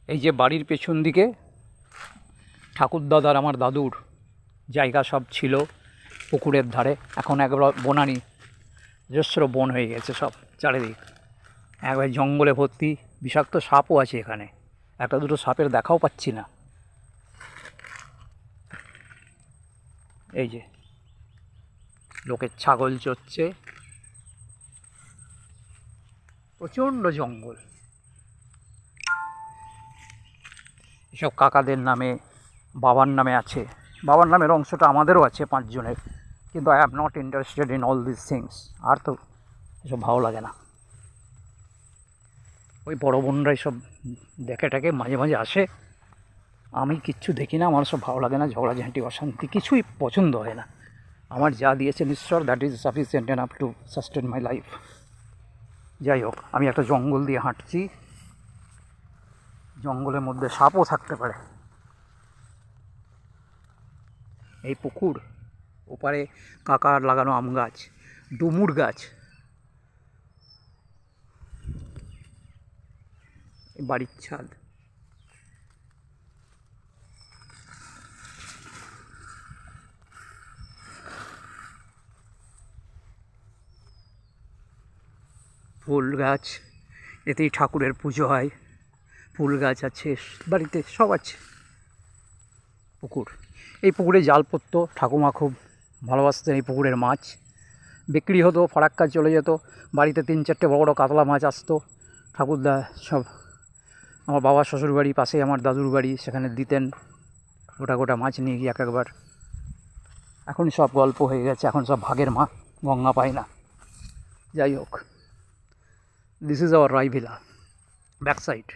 এই যে বাড়ির পেছন দিকে ঠাকুরদাদার আমার দাদুর জায়গা সব ছিল পুকুরের ধারে, এখন একবার বনানি নিজস্ব বন হয়ে গেছে সব চারিদিক, একবার জঙ্গলে ভর্তি। বিষাক্ত সাপও আছে এখানে, একটা দুটো সাপের দেখাও পাচ্ছি না। এই যে লোকের ছাগল চড়ছে, প্রচণ্ড জঙ্গল। এসব কাকাদের নামে, বাবার নামে আছে, বাবার নামের অংশটা আমাদেরও আছে 5 জনের, কিন্তু I am not interested in all this things. আর তো এসব ভালো লাগে না। ওই বড় বোনরাই সব দেখে টাকে মাঝে মাঝে আসে, আমি কিচ্ছু দেখি না, আমার সব ভালো লাগে না। ঝগড়াঝাঁটি অশান্তি কিছুই পছন্দ হয় না। আমার যা দিয়েছেন ঈশ্বর, that is sufficient enough to sustain my life. যাই হোক, আমি একটা জঙ্গল দিয়ে হাঁটছি, জঙ্গলের মধ্যে সাপও থাকতে পারে। এই পুকুর ওপারে কাকার লাগানো আম গাছ, ডুমুর গাছ, বাড়ির ছাদ। ফুল গাছ, এতেই ঠাকুরের পুজো হয়। ফুল গাছ আছে বাড়িতে, সব আছে। পুকুর, এই পুকুরে জাল পড়তো, ঠাকুমা খুব ভালোবাসতেন এই পুকুরের মাছ। বিক্রি হতো, ফারাক্কা চলে যেত, বাড়িতে 3-4টে বড় বড় কাতলা মাছ আসতো। ঠাকুরদা সব, আমার বাবার শ্বশুর বাড়ি পাশে আমার দাদুর বাড়ি, সেখানে দিতেন গোটা গোটা মাছ নিয়ে গিয়ে একবার। এখন সব গল্প হয়ে গেছে, এখন সব ভাগের মাছ, গঙ্গা পায় না। যাই হোক, this is our Roy villa back side.